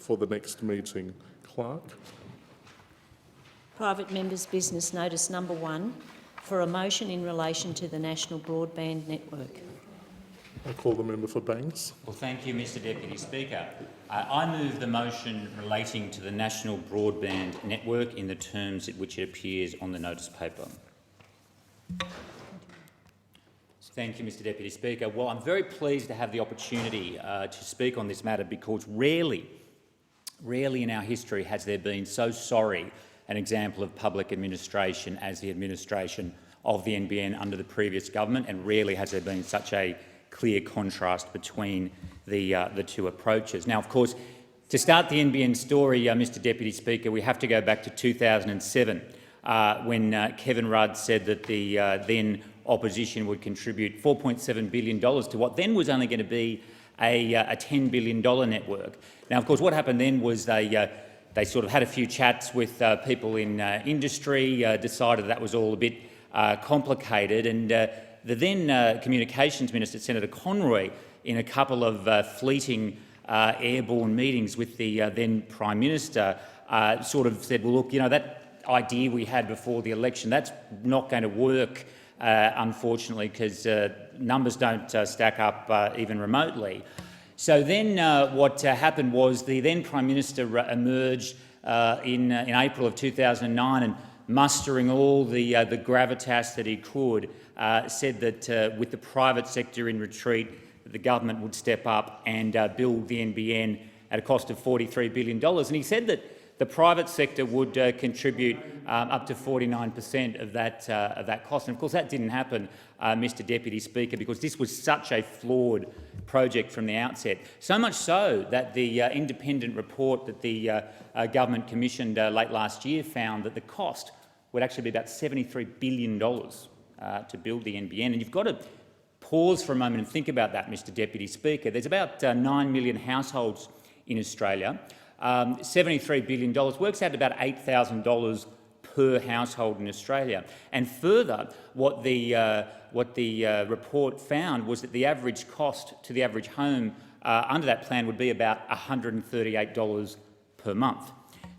for the next meeting. Clerk. Private Members' Business Notice number 1 for a motion in relation to the National Broadband Network. I call the member for Banks. Well, thank you, Mr Deputy Speaker. I move the motion relating to the National Broadband Network in the terms in which it appears on the notice paper. Thank you, Mr Deputy Speaker. Well, I'm very pleased to have the opportunity to speak on this matter because rarely in our history has there been so sorry an example of public administration as the administration of the NBN under the previous government, and rarely has there been such a clear contrast between the two approaches. Now, of course, to start the NBN story, Mr Deputy Speaker, we have to go back to 2007 when Kevin Rudd said that the then opposition would contribute $4.7 billion to what then was only going to be a $10 billion network. Now, of course, what happened then was they sort of had a few chats with people in industry, decided that was all a bit complicated, and the then Communications Minister, Senator Conroy, in a couple of fleeting airborne meetings with the then Prime Minister, sort of said, well, look, you know, that idea we had before the election, that's not going to work, unfortunately, because numbers don't stack up even remotely. So then what happened was the then Prime Minister emerged in April of 2009 and, mustering all the gravitas that he could, said that with the private sector in retreat, the government would step up and build the NBN at a cost of $43 billion. And he said that the private sector would contribute up to 49% of that cost. And of course that didn't happen, Mr Deputy Speaker, because this was such a flawed project from the outset. So much so that the independent report that the government commissioned late last year found that the cost would actually be about $73 billion to build the NBN. And you've got to pause for a moment and think about that, Mr Deputy Speaker. There's about 9 million households in Australia. $73 billion works out about $8,000 per household in Australia. And further, what the report found was that the average cost to the average home under that plan would be about $138 per month.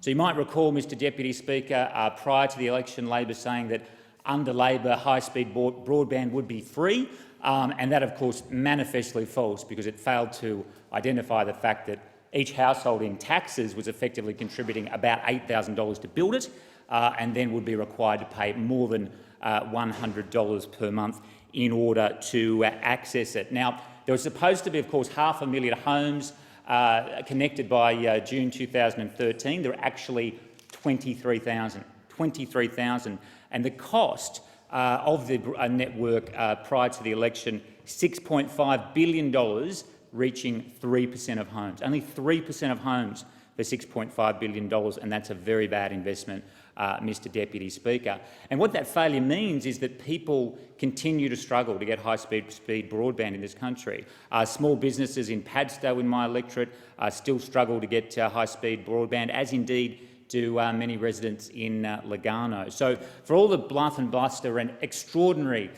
So you might recall, Mr Deputy Speaker, prior to the election, Labor saying that under Labor, high-speed broadband would be free, and that, of course, manifestly false because it failed to identify the fact that each household in taxes was effectively contributing about $8,000 to build it, and then would be required to pay more than $100 per month in order to access it. Now, there was supposed to be, of course, 500,000 homes connected by June 2013. There were actually 23,000. And the cost of the network prior to the election, $6.5 billion, reaching 3% of homes. Only 3% of homes for $6.5 billion, and that's a very bad investment, Mr Deputy Speaker. And what that failure means is that people continue to struggle to get high-speed broadband in this country. Small businesses in Padstow, in my electorate, still struggle to get high-speed broadband, as indeed do many residents in Lugano. So for all the bluff and bluster and extraordinary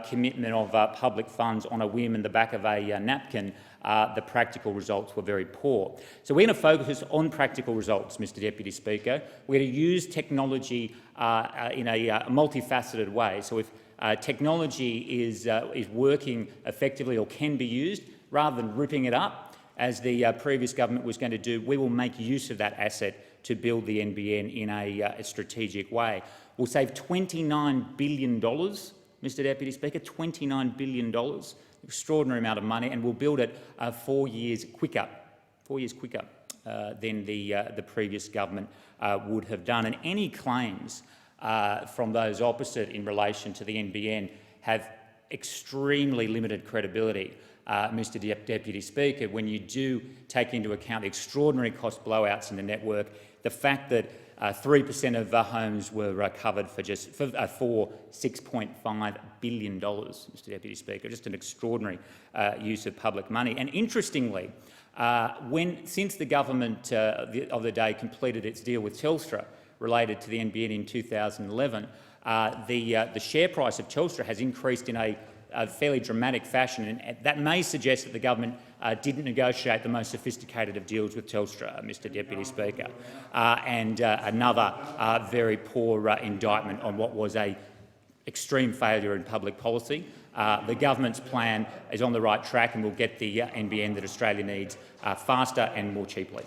commitment of public funds on a whim in the back of a napkin, the practical results were very poor. So we're going to focus on practical results, Mr Deputy Speaker. We're going to use technology in a multifaceted way. So if technology is working effectively or can be used, rather than ripping it up, as the previous government was going to do, we will make use of that asset to build the NBN in a strategic way. We'll save $29 billion, Mr Deputy Speaker, $29 billion, extraordinary amount of money, and we'll build it 4 years quicker than the previous government would have done. And any claims from those opposite in relation to the NBN have extremely limited credibility, Mr Deputy Speaker, when you do take into account the extraordinary cost blowouts in the network, the fact that 3% of homes were covered for $6.5 billion, Mr Deputy Speaker, just an extraordinary use of public money. And interestingly, since the government of the day completed its deal with Telstra related to the NBN in 2011, the share price of Telstra has increased in a fairly dramatic fashion, and that may suggest that the government didn't negotiate the most sophisticated of deals with Telstra, Mr Deputy Speaker, and another very poor indictment on what was an extreme failure in public policy. The government's plan is on the right track and will get the NBN that Australia needs faster and more cheaply.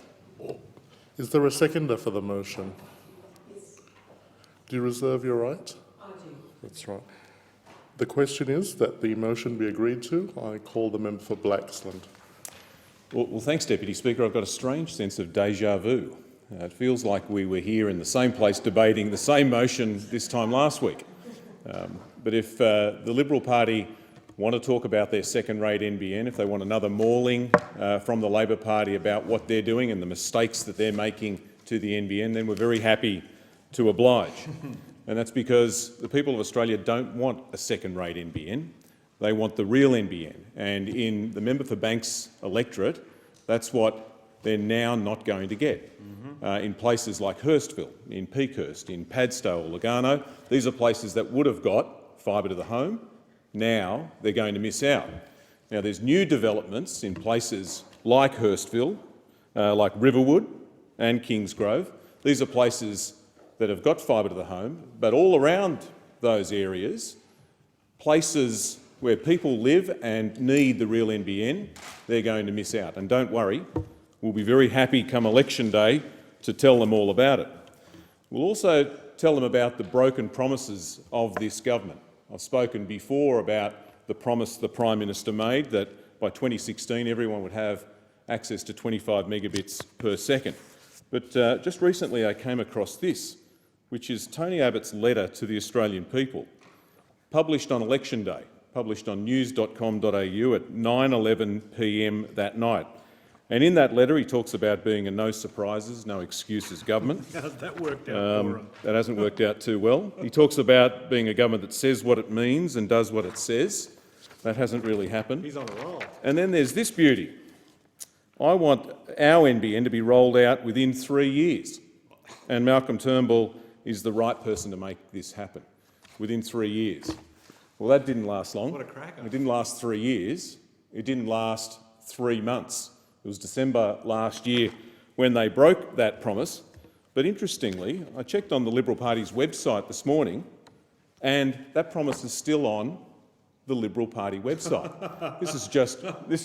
Is there a seconder for the motion? Do you reserve your right? I do. That's right. The question is that the motion be agreed to. I call the member for Blaxland. Well, thanks, Deputy Speaker. I've got a strange sense of déjà vu. It feels like we were here in the same place debating the same motion this time last week. But if the Liberal Party want to talk about their second-rate NBN, if they want another mauling from the Labor Party about what they're doing and the mistakes that they're making to the NBN, then we're very happy to oblige. And that's because the people of Australia don't want a second-rate NBN. They want the real NBN. And in the member for Banks electorate, that's what they're now not going to get. In places like Hurstville, in Peakhurst, in Padstow or Lugano, these are places that would have got fibre to the home. Now they're going to miss out. Now there's new developments in places like Hurstville, like Riverwood and Kingsgrove. These are places that have got fibre to the home, but all around those areas, places where people live and need the real NBN, they're going to miss out. And don't worry, we'll be very happy come election day to tell them all about it. We'll also tell them about the broken promises of this government. I've spoken before about the promise the Prime Minister made that by 2016 everyone would have access to 25 megabits per second. But just recently I came across this, which is Tony Abbott's letter to the Australian people, published on election day, published on news.com.au at 9:11 p.m. that night. And in that letter he talks about being a no surprises, no excuses government. How's that worked out for him? That hasn't worked out too well. He talks about being a government that says what it means and does what it says. That hasn't really happened. He's on a roll. And then there's this beauty. I want our NBN to be rolled out within 3 years. And Malcolm Turnbull is the right person to make this happen, within 3 years. Well, that didn't last long. What a cracker. It didn't last 3 years. It didn't last 3 months. It was December last year when they broke that promise. But interestingly, I checked on the Liberal Party's website this morning and that promise is still on the Liberal Party website. This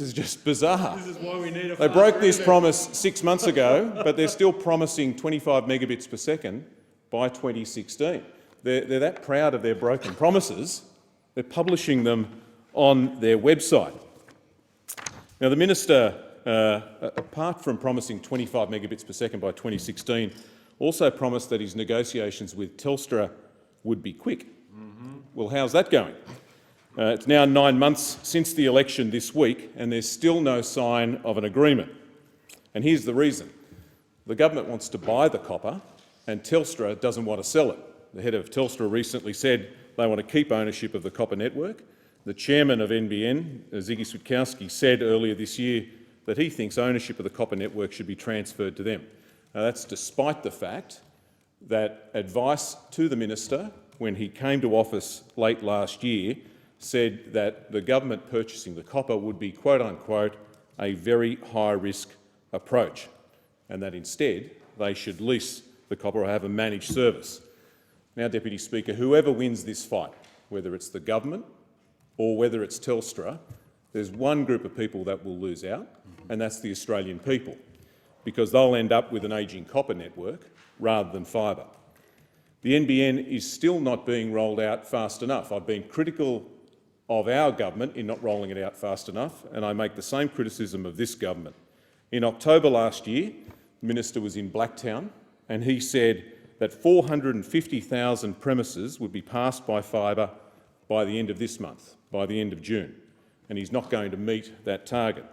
is just bizarre. This is why we need a They broke this promise 6 months ago, but they're still promising 25 megabits per second by 2016. They're that proud of their broken promises, they're publishing them on their website. Now, the Minister, apart from promising 25 megabits per second by 2016, also promised that his negotiations with Telstra would be quick. Well, how's that going? It's now 9 months since the election this week and there's still no sign of an agreement. And here's the reason. The government wants to buy the copper and Telstra doesn't want to sell it. The head of Telstra recently said they want to keep ownership of the copper network. The chairman of NBN, Ziggy Switkowski, said earlier this year that he thinks ownership of the copper network should be transferred to them. Now, that's despite the fact that advice to the minister when he came to office late last year said that the government purchasing the copper would be, quote unquote, a very high-risk approach, and that instead they should lease the copper or have a managed service. Now, Deputy Speaker, whoever wins this fight, whether it's the government or whether it's Telstra, there's one group of people that will lose out, and that's the Australian people, because they'll end up with an ageing copper network rather than fibre. The NBN is still not being rolled out fast enough. I've been critical of our government in not rolling it out fast enough, and I make the same criticism of this government. In October last year, the minister was in Blacktown and he said that 450,000 premises would be passed by fibre by the end of this month, by the end of June, and he's not going to meet that target.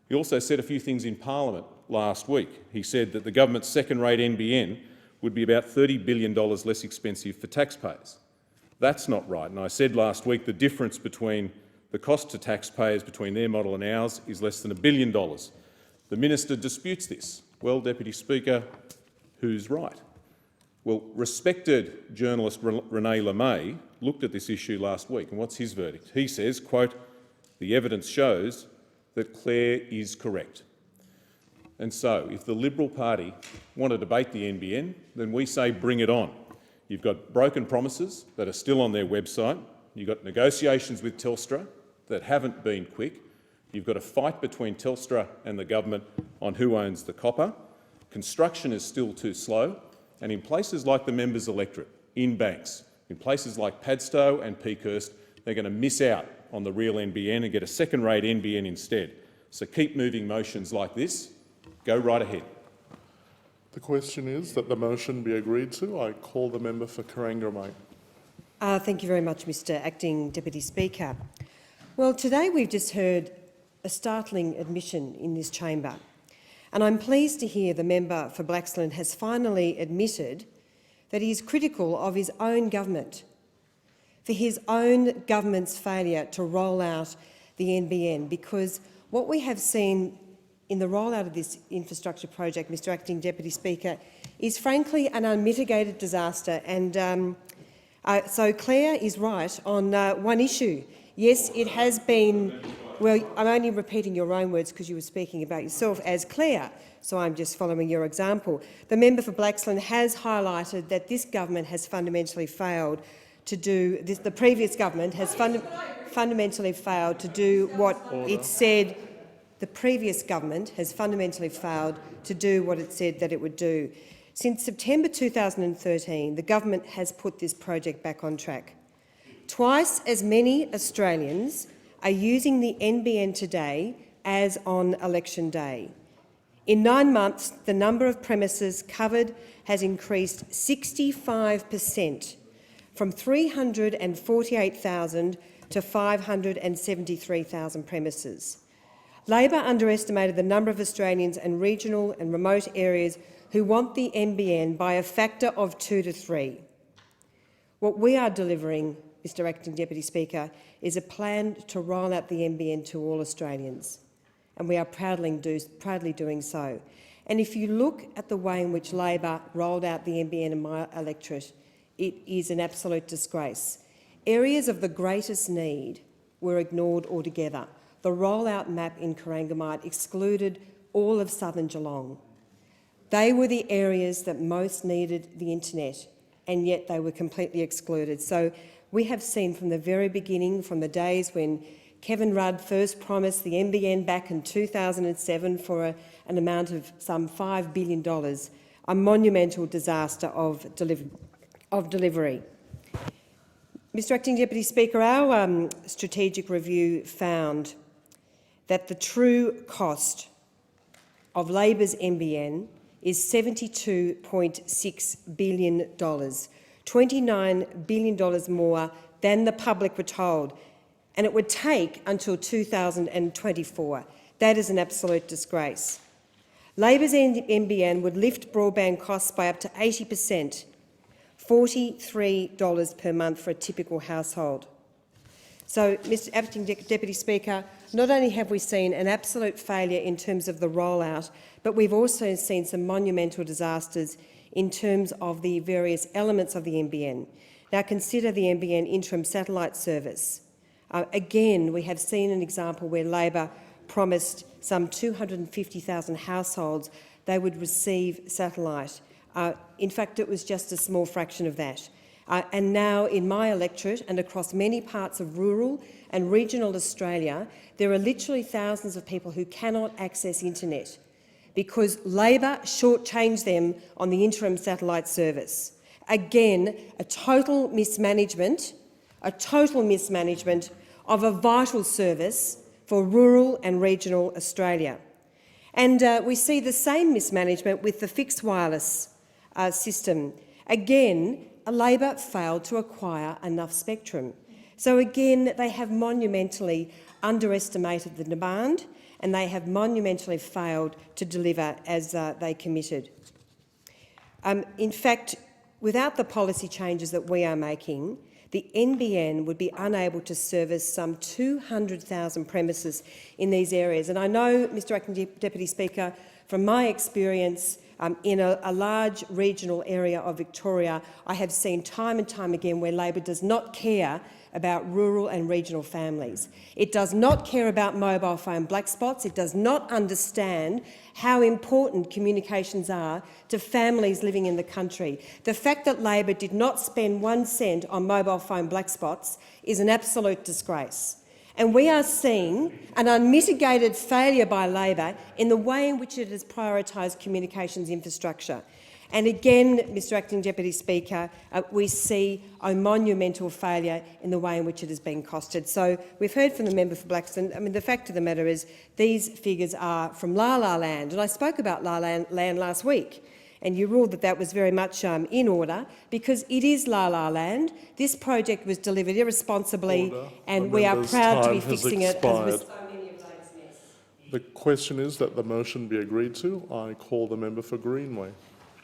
He also said a few things in Parliament last week. He said that the government's second-rate NBN would be about $30 billion less expensive for taxpayers. That's not right, and I said last week the difference between the cost to taxpayers between their model and ours is less than $1 billion. The minister disputes this. Well, Deputy Speaker, who's right? Well, respected journalist René LeMay looked at this issue last week, and what's his verdict? He says, quote, "The evidence shows that Claire is correct. And so, if the Liberal Party want to debate the NBN, then we say bring it on. You've got broken promises that are still on their website. You've got negotiations with Telstra that haven't been quick. You've got a fight between Telstra and the government on who owns the copper. Construction is still too slow. And in places like the members' electorate, in Banks, in places like Padstow and Peakhurst, they're going to miss out on the real NBN and get a second-rate NBN instead. So keep moving motions like this. Go right ahead. The question is that the motion be agreed to. I call the member for Corangamite. Thank you very much, Mr Acting Deputy Speaker. Well, today we've just heard a startling admission in this chamber, and I'm pleased to hear the member for Blaxland has finally admitted that he is critical of his own government for his own government's failure to roll out the NBN, because what we have seen in the rollout of this infrastructure project, Mr Acting Deputy Speaker, is frankly an unmitigated disaster. And so Claire is right on one issue. Yes, it has been, well, I'm only repeating your own words because you were speaking about yourself as Claire, so I'm just following your example. The member for Blaxland has highlighted that this government has fundamentally failed to do this. The previous government has fundamentally failed to do what it said. The previous government has fundamentally failed to do what it said that it would do. Since September 2013, the government has put this project back on track. Twice as many Australians are using the NBN today as on election day. In 9 months, the number of premises covered has increased 65%, from 348,000 to 573,000 premises. Labor underestimated the number of Australians in regional and remote areas who want the NBN by a factor of 2 to 3. What we are delivering, Mr Acting Deputy Speaker, is a plan to roll out the NBN to all Australians, and we are proudly doing so. And if you look at the way in which Labor rolled out the NBN in my electorate, it is an absolute disgrace. Areas of the greatest need were ignored altogether. The rollout map in Corangamite excluded all of southern Geelong. They were the areas that most needed the internet, and yet they were completely excluded. So we have seen from the very beginning, from the days when Kevin Rudd first promised the NBN back in 2007 for an amount of some $5 billion, a monumental disaster of delivery. Mr Acting Deputy Speaker, our strategic review found that the true cost of Labor's NBN is $72.6 billion, $29 billion more than the public were told, and it would take until 2024. That is an absolute disgrace. Labor's NBN would lift broadband costs by up to 80%, $43 per month for a typical household. So, Mr Acting Deputy Speaker, not only have we seen an absolute failure in terms of the rollout, but we've also seen some monumental disasters in terms of the various elements of the NBN. Now consider the NBN interim satellite service. Again, we have seen an example where Labor promised some 250,000 households they would receive satellite. In fact, it was just a small fraction of that. And now in my electorate and across many parts of rural and regional Australia, there are literally thousands of people who cannot access internet because Labor shortchanged them on the interim satellite service. Again, a total mismanagement of a vital service for rural and regional Australia. And we see the same mismanagement with the fixed wireless system. Again, Labor failed to acquire enough spectrum. So again, they have monumentally underestimated the demand, and they have monumentally failed to deliver as they committed. In fact, without the policy changes that we are making, the NBN would be unable to service some 200,000 premises in these areas. And I know, Mr Acting Deputy Speaker, from my experience in a large regional area of Victoria, I have seen time and time again where Labor does not care about rural and regional families. It does not care about mobile phone black spots. It does not understand how important communications are to families living in the country. The fact that Labor did not spend 1 cent on mobile phone black spots is an absolute disgrace. And we are seeing an unmitigated failure by Labor in the way in which it has prioritised communications infrastructure. And again, Mr Acting Deputy Speaker, we see a monumental failure in the way in which it has been costed. So we've heard from the member for Blackstone. I mean, the fact of the matter is these figures are from La La Land, and I spoke about La La Land last week, and you ruled that that was very much in order because it is La La Land. This project was delivered irresponsibly, and we are proud to be fixing it. The question is that the motion be agreed to. I call the member for Greenway.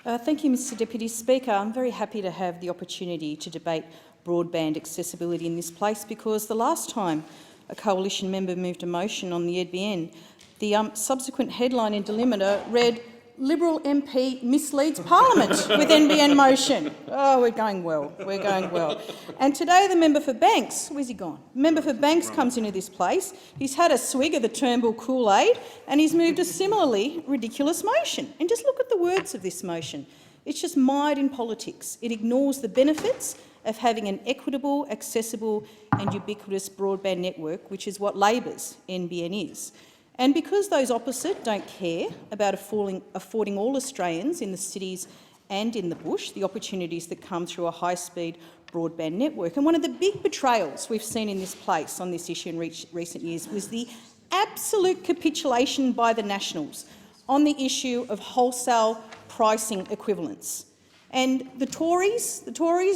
Thank you, Mr Deputy Speaker. I'm very happy to have the opportunity to debate broadband accessibility in this place because the last time a coalition member moved a motion on the NBN, the subsequent headline in Delimiter read, "Liberal MP misleads Parliament with NBN motion." Oh, we're going well. We're going well. And today the member for Banks, where's he gone? Member for Banks comes into this place. He's had a swig of the Turnbull Kool-Aid and he's moved a similarly ridiculous motion. And just look at the words of this motion. It's just mired in politics. It ignores the benefits of having an equitable, accessible and ubiquitous broadband network, which is what Labor's NBN is. And because those opposite don't care about affording all Australians in the cities and in the bush the opportunities that come through a high-speed broadband network. And one of the big betrayals we've seen in this place on this issue in recent years was the absolute capitulation by the Nationals on the issue of wholesale pricing equivalence. And the Tories,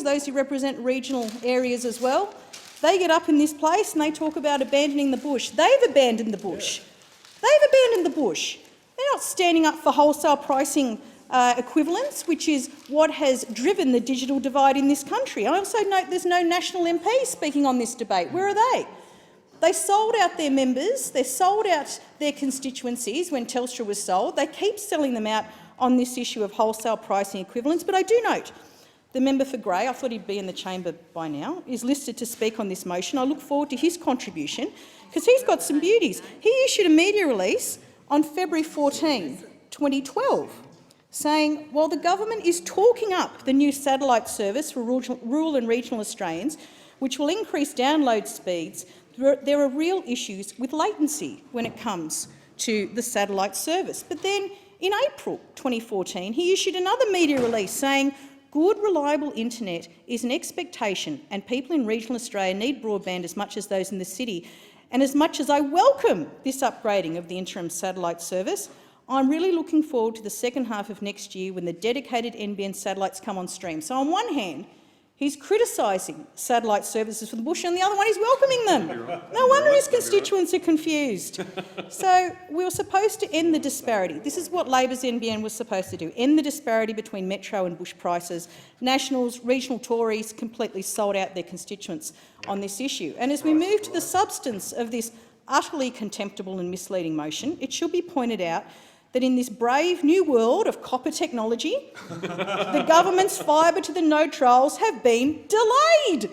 those who represent regional areas as well, they get up in this place and they talk about abandoning the bush. They've abandoned the bush. They've abandoned the bush. They're not standing up for wholesale pricing equivalence, which is what has driven the digital divide in this country. I also note there's no national MP speaking on this debate. Where are they? They sold out their members. They sold out their constituencies when Telstra was sold. They keep selling them out on this issue of wholesale pricing equivalence. But I do note the member for Grey, I thought he'd be in the chamber by now, is listed to speak on this motion. I look forward to his contribution because he's got some beauties. He issued a media release on February 14, 2012, saying, while the government is talking up the new satellite service for rural and regional Australians, which will increase download speeds, there are real issues with latency when it comes to the satellite service. But then in April 2014, he issued another media release saying, good, reliable internet is an expectation and people in regional Australia need broadband as much as those in the city. And as much as I welcome this upgrading of the interim satellite service, I'm really looking forward to the second half of next year when the dedicated NBN satellites come on stream. So on one hand, he's criticising satellite services for the bush, and on the other one he's welcoming them. No wonder his constituents are confused. So we were supposed to end the disparity. This is what Labor's NBN was supposed to do, end the disparity between metro and bush prices. Nationals, regional Tories completely sold out their constituents on this issue. And as we move to the substance of this utterly contemptible and misleading motion, it should be pointed out that in this brave new world of copper technology, the government's fibre to the node trials have been delayed.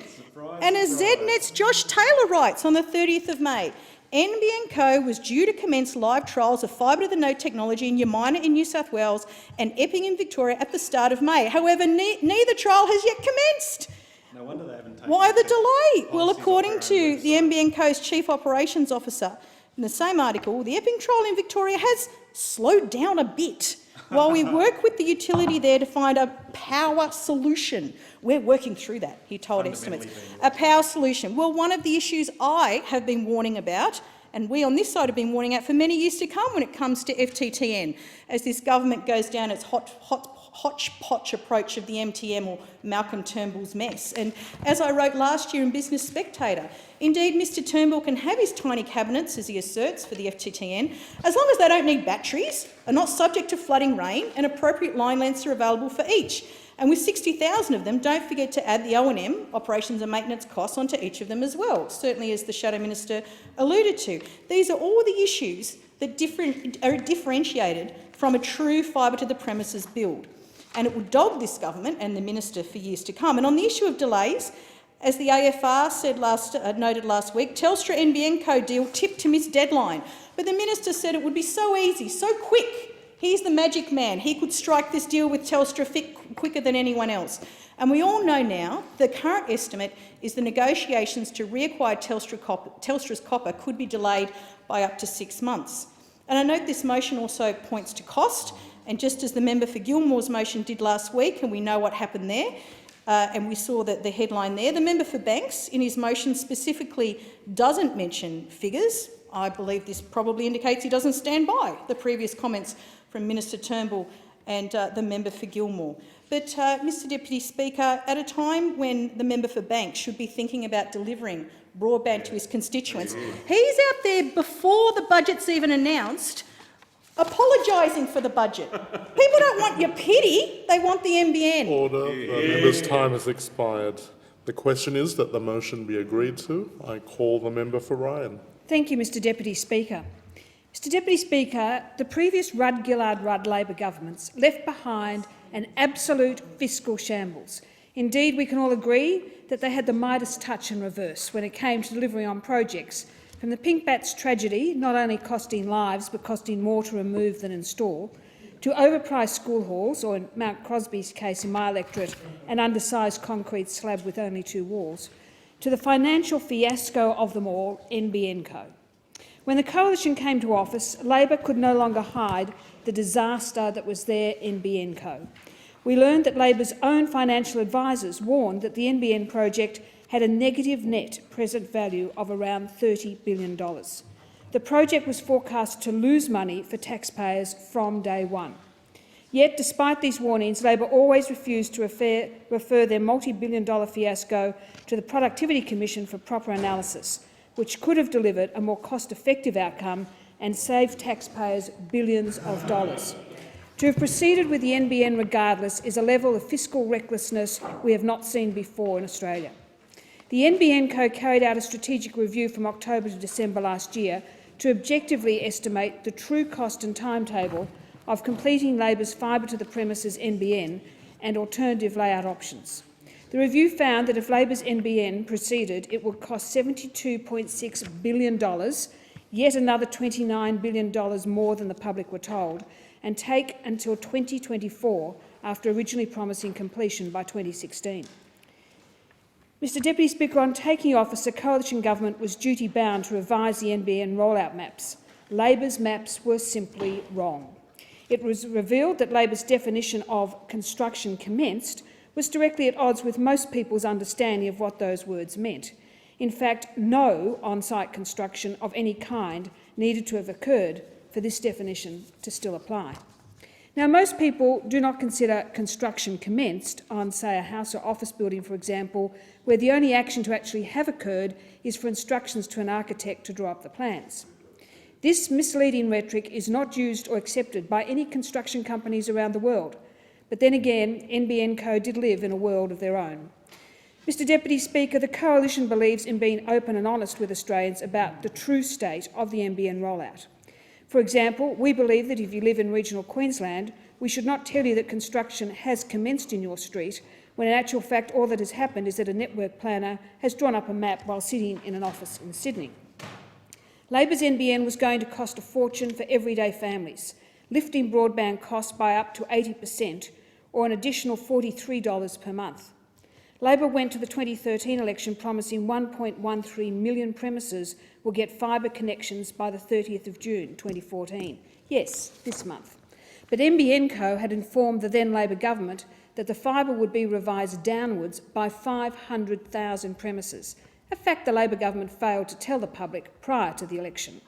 And as ZNet's Josh Taylor writes on the 30th of May, NBN Co was due to commence live trials of fibre to the node technology in Yamina in New South Wales and Epping in Victoria at the start of May. However, neither trial has yet commenced. No wonder they haven't taken. Why the delay? Well, according to the NBN Co's Chief Operations Officer, in the same article, the Epping trial in Victoria has slowed down a bit while we work with the utility there to find a power solution. We're working through that, he told Estimates. A power solution. Well, one of the issues I have been warning about, and we on this side have been warning out for many years to come when it comes to FTTN, as this government goes down its hodgepodge approach of the MTM or Malcolm Turnbull's mess. And as I wrote last year in Business Spectator, indeed Mr Turnbull can have his tiny cabinets, as he asserts, for the FTTN, as long as they don't need batteries, are not subject to flooding rain and appropriate line lengths are available for each. And with 60,000 of them, don't forget to add the O&M, operations and maintenance costs, onto each of them as well, certainly as the Shadow Minister alluded to. These are all the issues that are differentiated from a true fibre to the premises build. And it will dog this government and the minister for years to come. And on the issue of delays, As the AFR said noted last week, Telstra NBN Co deal tipped to miss deadline, but the minister said it would be so easy, so quick. He's the magic man. He could strike this deal with Telstra quicker than anyone else. And we all know now the current estimate is the negotiations to reacquire Telstra's copper could be delayed by up to 6 months. And I note this motion also points to cost, and just as the member for Gilmore's motion did last week, and we know what happened there, and we saw that the headline there, the member for Banks in his motion specifically doesn't mention figures. I believe this probably indicates he doesn't stand by the previous comments from Minister Turnbull and the member for Gilmore. But, Mr Deputy Speaker, at a time when the member for Banks should be thinking about delivering broadband to his constituents, he's out there before the budget's even announced, apologising for the budget. People don't want your pity, they want the NBN. Order. The member's time has expired. The question is that the motion be agreed to. I call the member for Ryan. Thank you, Mr Deputy Speaker. Mr Deputy Speaker, the previous Rudd-Gillard-Rudd Labor governments left behind an absolute fiscal shambles. Indeed, we can all agree that they had the Midas touch in reverse when it came to delivery on projects, from the Pink Bats tragedy, not only costing lives but costing more to remove than install, to overpriced school halls, or in Mount Crosby's case in my electorate, an undersized concrete slab with only 2 walls, to the financial fiasco of them all, NBN Co. When the Coalition came to office, Labor could no longer hide the disaster that was their NBN Co. We learned that Labor's own financial advisers warned that the NBN project had a negative net present value of around $30 billion. The project was forecast to lose money for taxpayers from day one. Yet, despite these warnings, Labor always refused to refer their multi-billion-dollar fiasco to the Productivity Commission for proper analysis, which could have delivered a more cost-effective outcome and saved taxpayers billions of dollars. To have proceeded with the NBN regardless is a level of fiscal recklessness we have not seen before in Australia. The NBN Co carried out a strategic review from October to December last year to objectively estimate the true cost and timetable of completing Labor's fibre to the premises NBN and alternative layout options. The review found that if Labor's NBN proceeded, it would cost $72.6 billion, yet another $29 billion more than the public were told, and take until 2024, after originally promising completion by 2016. Mr Deputy Speaker, on taking office, the Coalition Government was duty-bound to revise the NBN rollout maps. Labor's maps were simply wrong. It was revealed that Labor's definition of construction commenced was directly at odds with most people's understanding of what those words meant. In fact, no on-site construction of any kind needed to have occurred for this definition to still apply. Now, most people do not consider construction commenced on, say, a house or office building, for example, where the only action to actually have occurred is for instructions to an architect to draw up the plans. This misleading rhetoric is not used or accepted by any construction companies around the world. But then again, NBN Co did live in a world of their own. Mr Deputy Speaker, the Coalition believes in being open and honest with Australians about the true state of the NBN rollout. For example, we believe that if you live in regional Queensland, we should not tell you that construction has commenced in your street, when in actual fact all that has happened is that a network planner has drawn up a map while sitting in an office in Sydney. Labor's NBN was going to cost a fortune for everyday families, lifting broadband costs by up to 80%, or an additional $43 per month. Labor went to the 2013 election promising 1.13 million premises will get fibre connections by the 30th of June 2014. Yes, this month. But NBN Co had informed the then Labor government that the fibre would be revised downwards by 500,000 premises, a fact the Labor government failed to tell the public prior to the election.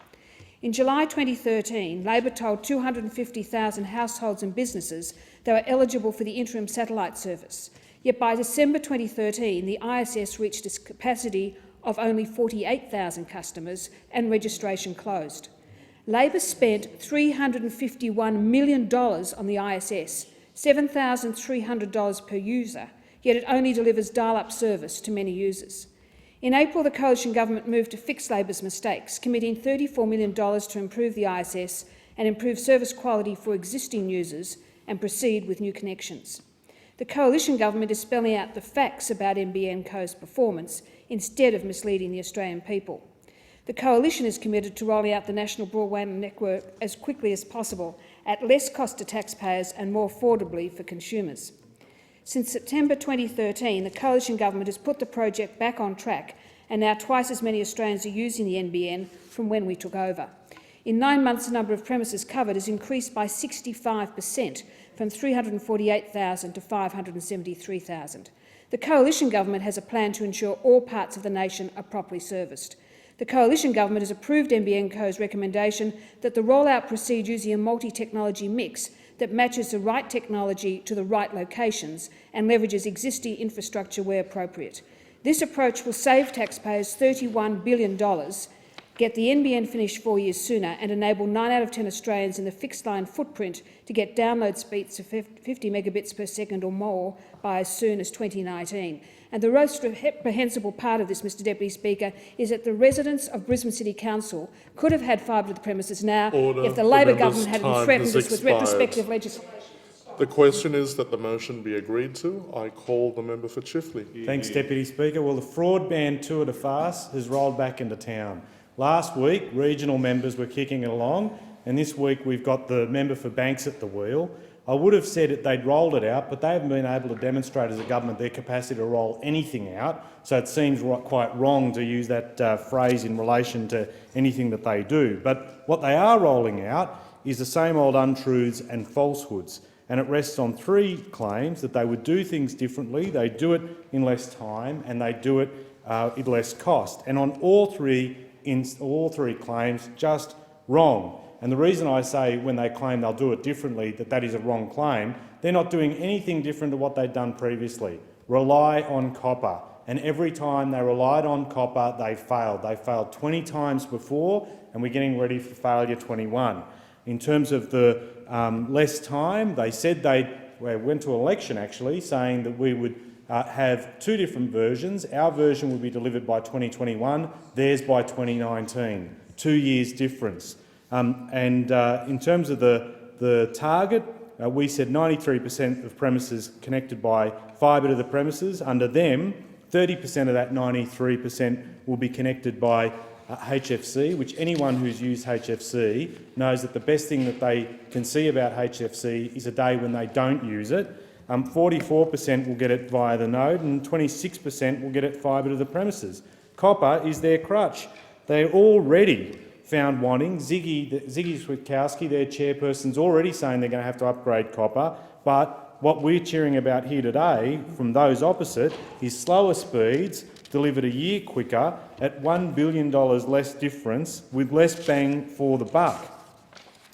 In July 2013, Labor told 250,000 households and businesses they were eligible for the interim satellite service. Yet by December 2013, the ISS reached its capacity of only 48,000 customers and registration closed. Labor spent $351 million on the ISS, $7,300 per user, yet it only delivers dial-up service to many users. In April, the Coalition Government moved to fix Labor's mistakes, committing $34 million to improve the ISS and improve service quality for existing users and proceed with new connections. The Coalition Government is spelling out the facts about NBN Co's performance instead of misleading the Australian people. The Coalition is committed to rolling out the national broadband network as quickly as possible, at less cost to taxpayers and more affordably for consumers. Since September 2013, the Coalition Government has put the project back on track, and now twice as many Australians are using the NBN from when we took over. In 9 months, the number of premises covered has increased by 65%, from 348,000 to 573,000. The Coalition Government has a plan to ensure all parts of the nation are properly serviced. The Coalition Government has approved NBN Co's recommendation that the rollout proceed using a multi-technology mix that matches the right technology to the right locations and leverages existing infrastructure where appropriate. This approach will save taxpayers $31 billion, get the NBN finished 4 years sooner, and enable 9 out of 10 Australians in the fixed line footprint to get download speeds of 50 megabits per second or more by as soon as 2019. And the most reprehensible part of this, Mr Deputy Speaker, is that the residents of Brisbane City Council could have had fibre to the premises now if the Labor government hadn't threatened us with retrospective legislation. The question is that the motion be agreed to. I call the member for Chifley. Thanks, Deputy Speaker. Well, the fraud ban tour de farce has rolled back into town. Last week, regional members were kicking it along, and this week we've got the member for Banks at the wheel. I would have said that they'd rolled it out, but they haven't been able to demonstrate as a government their capacity to roll anything out, so it seems quite wrong to use that phrase in relation to anything that they do. But what they are rolling out is the same old untruths and falsehoods, and it rests on 3 claims: that they would do things differently, they do it in less time, and they do it at less cost. And on all three claims, just wrong. And the reason I say when they claim they'll do it differently that is a wrong claim, they're not doing anything different to what they'd done previously. Rely on copper. And every time they relied on copper, they failed. They failed 20 times before, and we're getting ready for failure 21. In terms of the less time, they said they went to election actually saying that we would have 2 different versions. Our version will be delivered by 2021, theirs by 2019. 2 years difference. In terms of the target, we said 93% of premises connected by fibre to the premises. Under them, 30% of that 93% will be connected by HFC, which anyone who's used HFC knows that the best thing that they can see about HFC is a day when they don't use it. 44% will get it via the node, and 26% will get it fibre to the premises. Copper is their crutch. They're already found wanting. Ziggy Switkowski, their chairperson's already saying they're going to have to upgrade copper, but what we're cheering about here today from those opposite is slower speeds delivered a year quicker at $1 billion less difference with less bang for the buck.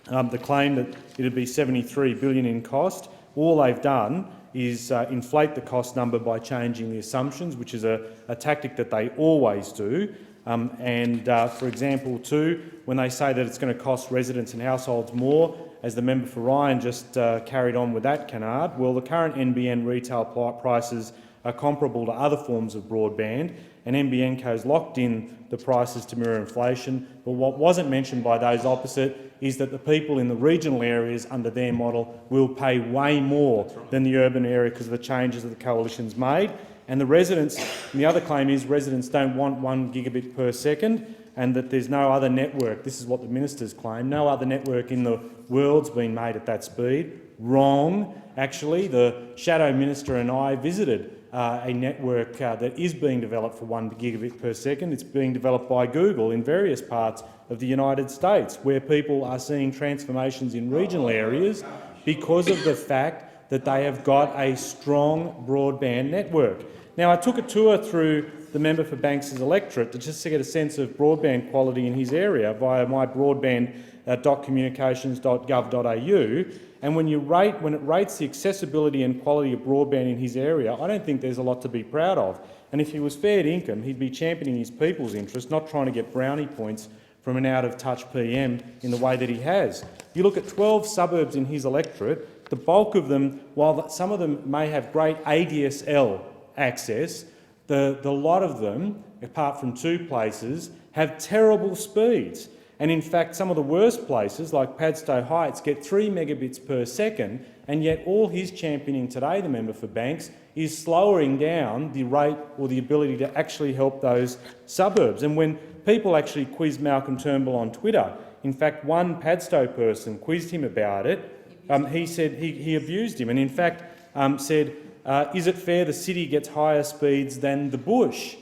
The claim that it'd be $73 billion in cost, all they've done is inflate the cost number by changing the assumptions, which is a tactic that they always do. For example, too, when they say that it's going to cost residents and households more, as the member for Ryan just carried on with that canard, well, the current NBN retail prices are comparable to other forms of broadband, and NBN Co's locked in the prices to mirror inflation. But what wasn't mentioned by those opposite is that the people in the regional areas under their model will pay way more than the urban area because of the changes that the coalition's made. And the residents, and the other claim is residents don't want 1 gigabit per second and that there's no other network. This is what the ministers claim. No other network in the world's been made at that speed. Wrong. Actually, the Shadow Minister and I visited a network that is being developed for 1 gigabit per second. It's being developed by Google in various parts of the United States, where people are seeing transformations in regional areas because of the fact that they have got a strong broadband network. Now, I took a tour through the member for Banks' electorate to just to get a sense of broadband quality in his area via mybroadband.communications.gov.au, and when it rates the accessibility and quality of broadband in his area, I don't think there's a lot to be proud of. And if he was fair income, he'd be championing his people's interest, not trying to get brownie points from an out-of-touch PM in the way that he has. You look at 12 suburbs in his electorate, the bulk of them, while some of them may have great ADSL access, the lot of them, apart from 2 places, have terrible speeds. And in fact, some of the worst places, like Padstow Heights, get 3 megabits per second and yet all he's championing today, the member for Banks, is slowing down the rate or the ability to actually help those suburbs. And when people actually quiz Malcolm Turnbull on Twitter, in fact one Padstow person quizzed him about it, he said he abused him and in fact said, is it fair the city gets higher speeds than the bush?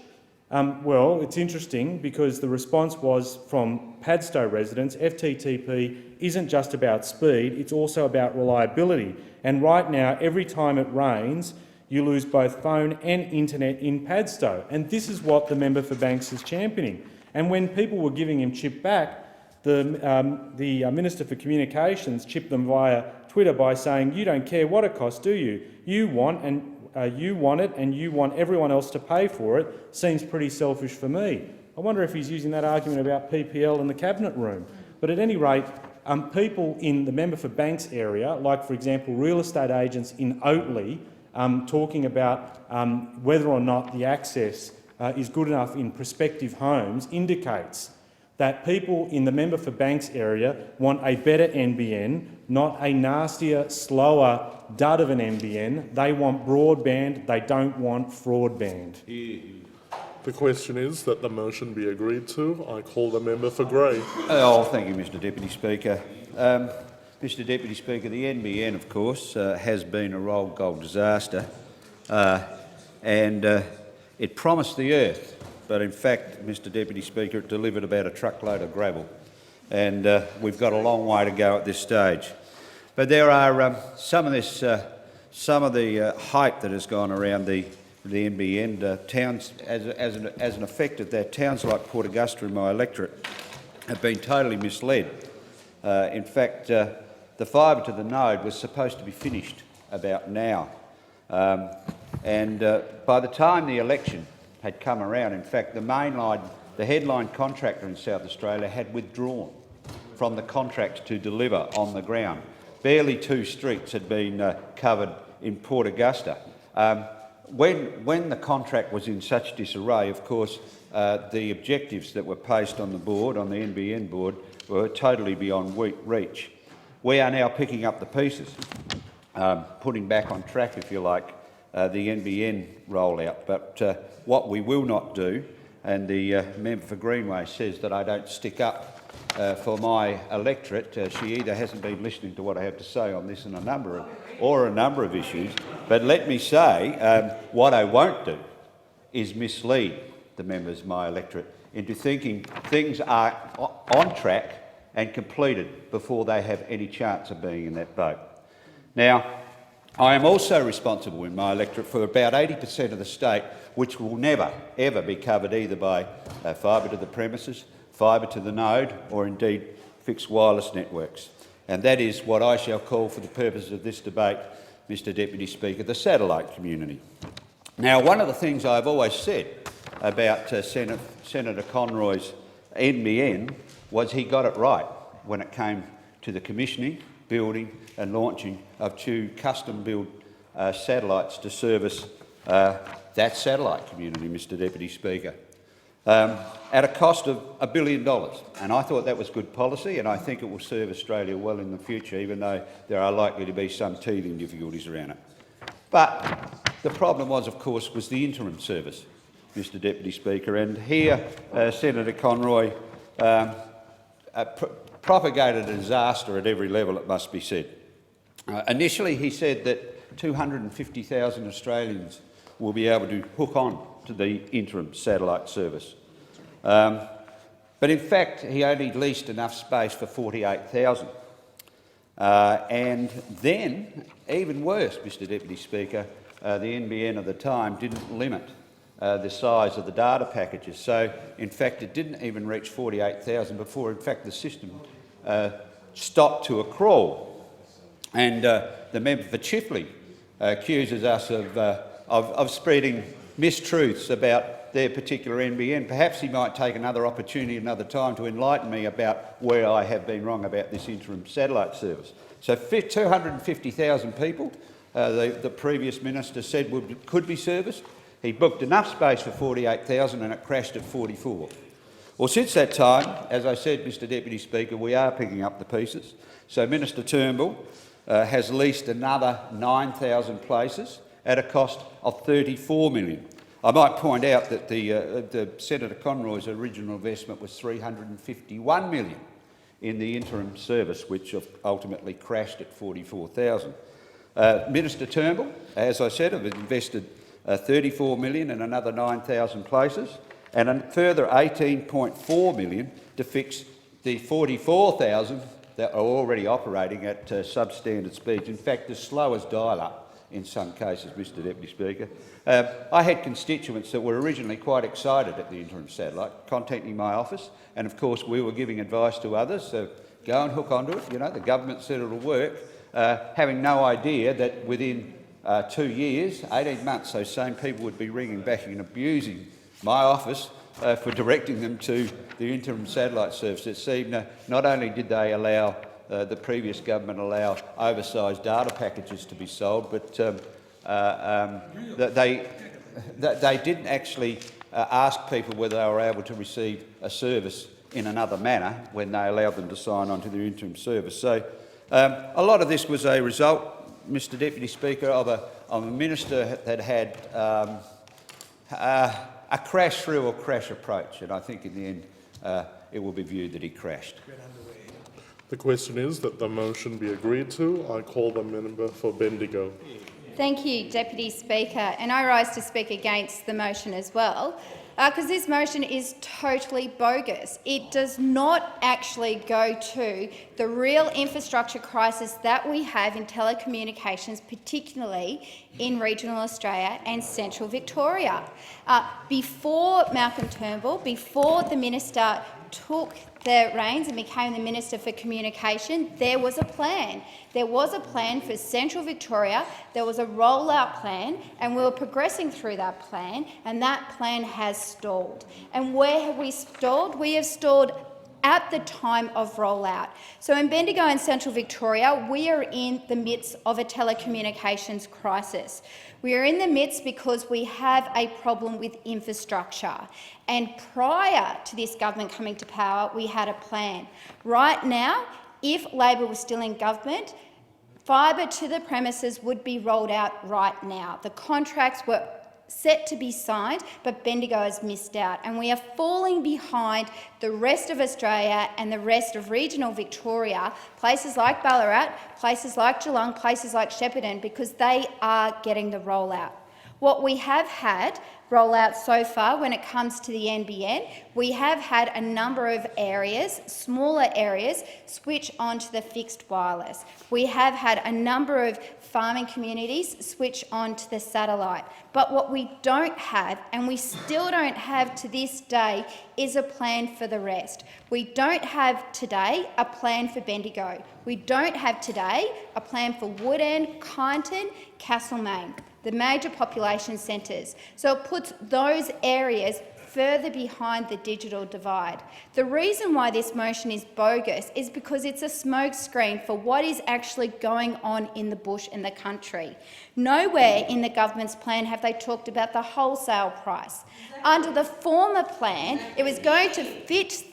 Well, it's interesting because the response was from Padstow residents, FTTP isn't just about speed, it's also about reliability. And right now, every time it rains, you lose both phone and internet in Padstow. And this is what the member for Banks is championing. And when people were giving him chip back, the Minister for Communications chipped them via Twitter by saying, you don't care what it costs, do you? You want it and you want everyone else to pay for it. Seems pretty selfish for me. I wonder if he's using that argument about PPL in the Cabinet room. But at any rate, people in the member for Banks area, like for example real estate agents in Oatley, talking about whether or not the access is good enough in prospective homes, indicates that people in the member for Banks area want a better NBN, not a nastier, slower dud of an NBN. They want broadband, they don't want fraudband. The question is that the motion be agreed to. I call the member for Grey. Oh, thank you, Mr Deputy Speaker. Mr Deputy Speaker, the NBN, of course, has been a rolled gold disaster and it promised the earth, but in fact, Mr Deputy Speaker, it delivered about a truckload of gravel and we've got a long way to go at this stage. But there are some of the hype that has gone around the NBN. Towns, as an effect of that, towns like Port Augusta in my electorate have been totally misled. In fact, the fibre to the node was supposed to be finished about now. And by the time the election had come around, in fact, the headline contractor in South Australia had withdrawn from the contract to deliver on the ground. Barely 2 streets had been covered in Port Augusta. When the contract was in such disarray, of course, the objectives that were placed on the board, on the NBN board, were totally beyond reach. We are now picking up the pieces, putting back on track, if you like, the NBN rollout. But what we will not do, and the member for Greenway says that I don't stick up for my electorate. She either hasn't been listening to what I have to say on this and a number of issues. But let me say, what I won't do is mislead the members of my electorate into thinking things are on track and completed before they have any chance of being in that vote. Now, I am also responsible in my electorate for about 80% of the state which will never, ever be covered either by fibre to the premises, fibre to the node or indeed fixed wireless networks. And that is what I shall call, for the purposes of this debate, Mr Deputy Speaker, the satellite community. Now, one of the things I've always said about Senator Conroy's NBN was he got it right when it came to the commissioning, building and launching of 2 custom-built satellites to service that satellite community, Mr Deputy Speaker, at a cost of $1 billion. And I thought that was good policy, and I think it will serve Australia well in the future, even though there are likely to be some teething difficulties around it. But the problem was, of course, was the interim service, Mr Deputy Speaker, and here Senator Conroy propagated a disaster at every level, it must be said. Initially, he said that 250,000 Australians will be able to hook on to the interim satellite service. But in fact, he only leased enough space for 48,000. And then, even worse, Mr Deputy Speaker, the NBN at the time didn't limit the size of the data packages. So, in fact, it didn't even reach 48,000 before, in fact, the system stopped to a crawl. And the member for Chifley accuses us of spreading mistruths about their particular NBN. Perhaps he might take another opportunity another time to enlighten me about where I have been wrong about this interim satellite service. So 250,000 people, the previous minister said could be serviced. He booked enough space for 48,000 and it crashed at 44. Well, since that time, as I said, Mr Deputy Speaker, we are picking up the pieces. So Minister Turnbull has leased another 9,000 places at a cost of $34 million. I might point out that the Senator Conroy's original investment was $351 million in the interim service, which ultimately crashed at 44,000. Minister Turnbull, as I said, have invested $34 million in another 9,000 places and a further $18.4 million to fix the 44,000 that are already operating at substandard speeds. In fact, the slowest dial-up in some cases, Mr Deputy Speaker. I had constituents that were originally quite excited at the interim satellite, contacting my office, and of course we were giving advice to others, so go and hook onto it, you know, the government said it'll work, having no idea that within 2 years, 18 months, those same people would be ringing back and abusing my office for directing them to the interim satellite service. It seemed not only did they allow the previous government allow oversized data packages to be sold, but they didn't actually ask people whether they were able to receive a service in another manner when they allowed them to sign on to their interim service. So a lot of this was a result, Mr Deputy Speaker, of a minister that had a crash-through or crash approach, and I think in the end it will be viewed that he crashed. The question is that the motion be agreed to. I call the member for Bendigo. Thank you, Deputy Speaker, and I rise to speak against the motion as well, because this motion is totally bogus. It does not actually go to the real infrastructure crisis that we have in telecommunications, particularly in regional Australia and central Victoria. Before Malcolm Turnbull, before the minister took the reins and became the Minister for Communication, there was a plan. There was a plan for Central Victoria, there was a rollout plan, and we were progressing through that plan, and that plan has stalled. And where have we stalled? We have stalled at the time of rollout. So in Bendigo and Central Victoria, we are in the midst of a telecommunications crisis. We are in the midst because we have a problem with infrastructure. And prior to this government coming to power, we had a plan. Right now, if Labor was still in government, fibre to the premises would be rolled out right now. The contracts were set to be signed, but Bendigo has missed out, and we are falling behind the rest of Australia and the rest of regional Victoria, places like Ballarat, places like Geelong, places like Shepparton, because they are getting the rollout. What we have had rollout so far when it comes to the NBN, we have had a number of areas, smaller areas, switch onto the fixed wireless. We have had a number of farming communities switch on to the satellite. But what we don't have, and we still don't have to this day, is a plan for the rest. We don't have today a plan for Bendigo. We don't have today a plan for Woodend, Kyneton, Castlemaine, the major population centres. So it puts those areas further behind the digital divide. The reason why this motion is bogus is because it's a smokescreen for what is actually going on in the bush in the country. Nowhere in the government's plan have they talked about the wholesale price. Under the former plan, it was going to fix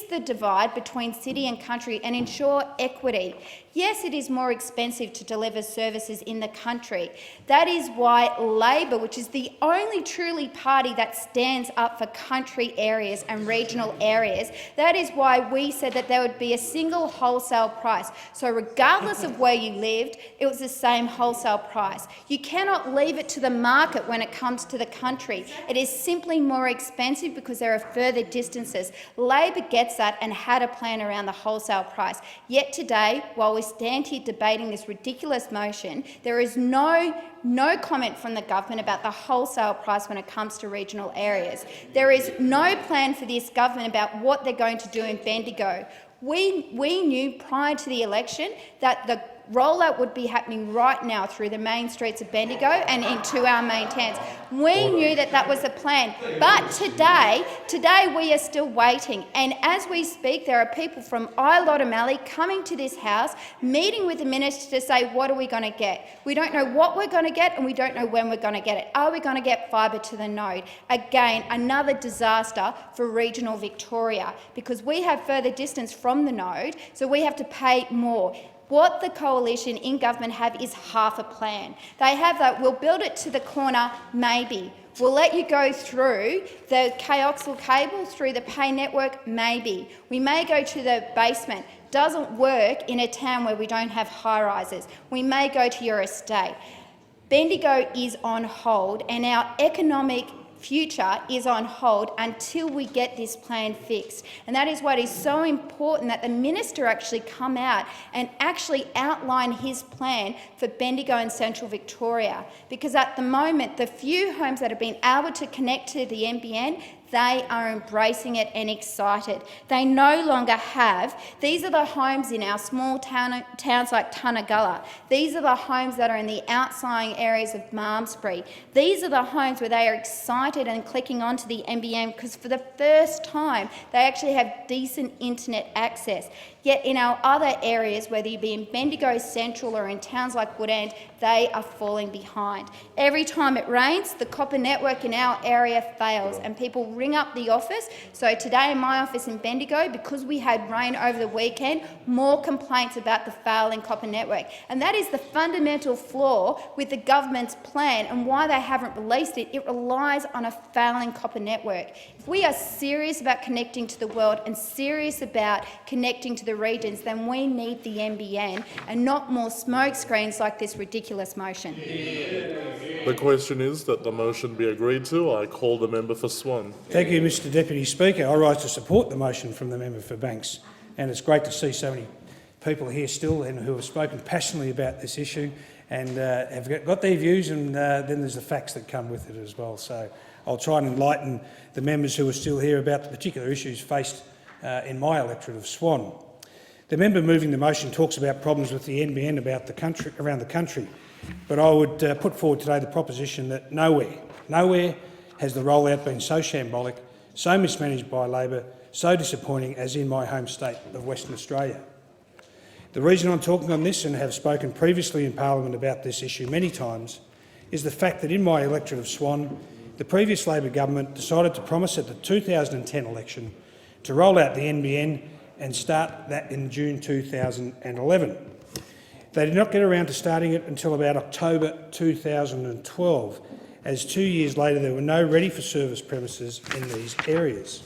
the divide between city and country and ensure equity. Yes, it is more expensive to deliver services in the country. That is why Labor, which is the only truly party that stands up for country areas and regional areas, that is why we said that there would be a single wholesale price. So regardless of where you lived, it was the same wholesale price. You cannot leave it to the market when it comes to the country. It is simply more expensive because there are further distances. Labor gets that and had a plan around the wholesale price. Yet today, while we stand here debating this ridiculous motion, there is no comment from the government about the wholesale price when it comes to regional areas. There is no plan for this government about what they're going to do in Bendigo. We knew prior to the election that the rollout would be happening right now through the main streets of Bendigo and into our main towns. We knew that that was the plan. But today we are still waiting. And as we speak, there are people from Ilotamali coming to this House, meeting with the minister to say, what are we going to get? We don't know what we're going to get and we don't know when we're going to get it. Are we going to get fibre to the node? Again, another disaster for regional Victoria because we have further distance from the node, so we have to pay more. What the coalition in government have is half a plan. They have that, we'll build it to the corner, maybe. We'll let you go through the coaxial cable, through the pay network, maybe. We may go to the basement. Doesn't work in a town where we don't have high-rises. We may go to your estate. Bendigo is on hold, and our economic future is on hold until we get this plan fixed. And that is what is so important, that the minister actually come out and actually outline his plan for Bendigo and Central Victoria. Because at the moment, the few homes that have been able to connect to the NBN, they are embracing it and excited. They no longer have. These are the homes in our small towns like Tunnagulla. These are the homes that are in the outlying areas of Malmesbury. These are the homes where they are excited and clicking onto the NBN because for the first time they actually have decent internet access. Yet in our other areas, whether you be in Bendigo Central or in towns like Woodend, they are falling behind. Every time it rains, the copper network in our area fails and people ring up the office. So today in my office in Bendigo, because we had rain over the weekend, more complaints about the failing copper network. And that is the fundamental flaw with the government's plan and why they haven't released it. It relies on a failing copper network. If we are serious about connecting to the world and serious about connecting to the regions, then we need the NBN and not more smoke screens like this ridiculous motion. The question is that the motion be agreed to. I call the member for Swan. Thank you, Mr Deputy Speaker. I rise to support the motion from the member for Banks, and it's great to see so many people here still and who have spoken passionately about this issue and have got their views, and then there's the facts that come with it as well. So I'll try and enlighten the members who are still here about the particular issues faced in my electorate of Swan. The member moving the motion talks about problems with the NBN around the country, but I would put forward today the proposition that nowhere has the rollout been so shambolic, so mismanaged by Labor, so disappointing as in my home state of Western Australia. The reason I'm talking on this, and have spoken previously in Parliament about this issue many times, is the fact that in my electorate of Swan, the previous Labor government decided to promise at the 2010 election to roll out the NBN and start that in June 2011. They did not get around to starting it until about October 2012, as 2 years later there were no ready-for-service premises in these areas.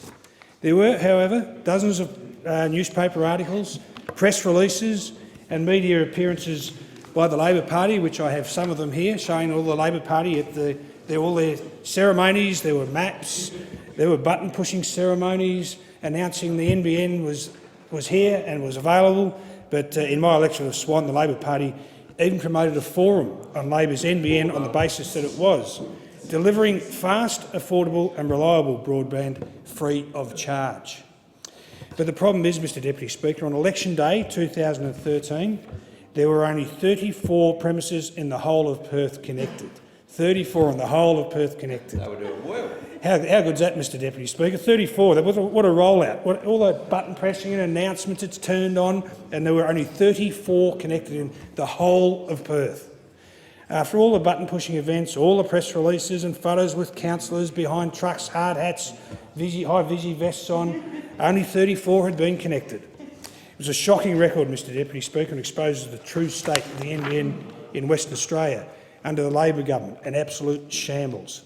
There were, however, dozens of newspaper articles, press releases and media appearances by the Labor Party, which I have some of them here, showing all the Labor Party at all their ceremonies. There were maps, there were button-pushing ceremonies announcing the NBN was here and was available. But in my election of Swan, the Labor Party even promoted a forum on Labor's NBN on the basis that it was delivering fast, affordable and reliable broadband free of charge. But the problem is, Mr Deputy Speaker, on election day 2013, there were only 34 premises in the whole of Perth connected. 34 in the whole of Perth connected. They were doing well. How good's that, Mr Deputy Speaker? 34. What a rollout. All that button pressing and announcements it's turned on, and there were only 34 connected in the whole of Perth. After all the button pushing events, all the press releases and photos with councillors behind trucks, hard hats, high visi vests on, only 34 had been connected. It was a shocking record, Mr Deputy Speaker, and exposes the true state of the NBN in Western Australia under the Labor government, an absolute shambles.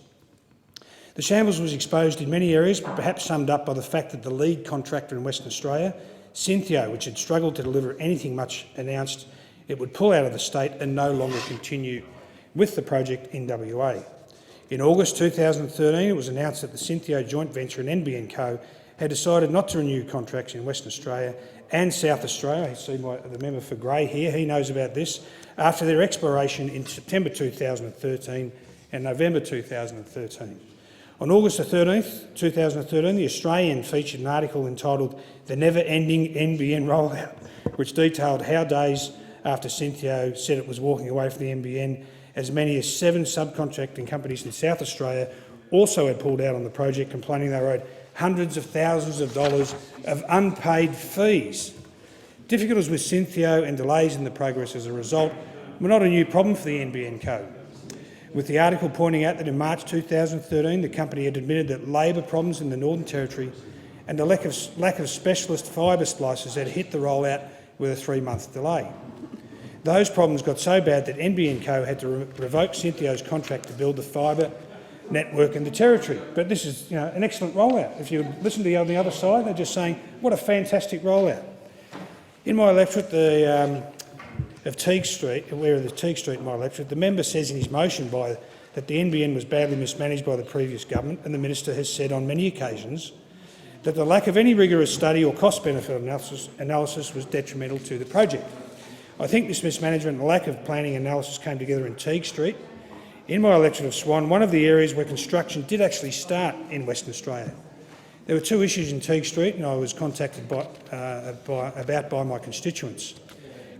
The shambles was exposed in many areas, but perhaps summed up by the fact that the lead contractor in Western Australia, Cynthia, which had struggled to deliver anything much, announced it would pull out of the state and no longer continue with the project in WA. In August 2013, it was announced that the Cynthia joint venture and NBN Co had decided not to renew contracts in Western Australia and South Australia. I see the member for Grey here, he knows about this, after their expiration in September 2013 and November 2013. On August 13, 2013, The Australian featured an article entitled "The Never-Ending NBN Rollout," which detailed how days after Cynthia said it was walking away from the NBN, as many as 7 subcontracting companies in South Australia also had pulled out on the project, complaining they owed hundreds of thousands of dollars of unpaid fees. Difficulties with Cynthia and delays in the progress as a result were not a new problem for the NBN Co, with the article pointing out that in March 2013 the company had admitted that labour problems in the Northern Territory and the lack of specialist fibre splicers had hit the rollout with a 3-month delay. Those problems got so bad that NBN Co had to revoke Synthio's contract to build the fibre network in the territory. But this is, an excellent rollout. If you listen to on the other side, they're just saying, what a fantastic rollout. In my electorate of Teague Street, where the Teague Street in my electorate, the member says in his motion that the NBN was badly mismanaged by the previous government, and the minister has said on many occasions that the lack of any rigorous study or cost-benefit analysis was detrimental to the project. I think this mismanagement and lack of planning analysis came together in Teague Street. In my electorate of Swan, one of the areas where construction did actually start in Western Australia. There were two issues in Teague Street, and I was contacted about by my constituents.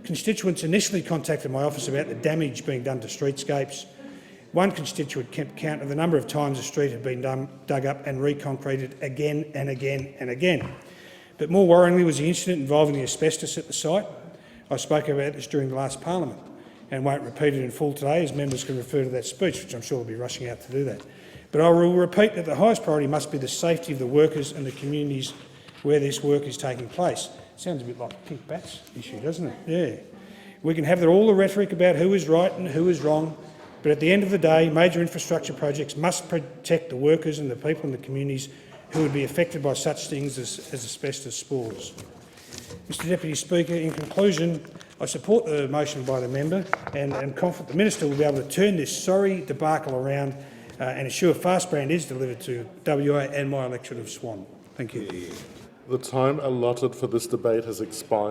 Constituents initially contacted my office about the damage being done to streetscapes. One constituent kept count of the number of times the street had been dug up and reconcreted again and again and again. But more worryingly was the incident involving the asbestos at the site. I spoke about this during the last parliament and won't repeat it in full today, as members can refer to that speech, which I'm sure will be rushing out to do that. But I will repeat that the highest priority must be the safety of the workers and the communities where this work is taking place. Sounds a bit like a pink bats issue, doesn't it? Yeah. We can have all the rhetoric about who is right and who is wrong, but at the end of the day, major infrastructure projects must protect the workers and the people in the communities who would be affected by such things as asbestos spores. Mr Deputy Speaker, in conclusion, I support the motion by the member and am confident the minister will be able to turn this sorry debacle around and ensure fastbrand is delivered to WA and my electorate of Swan. Thank you. The time allotted for this debate has expired.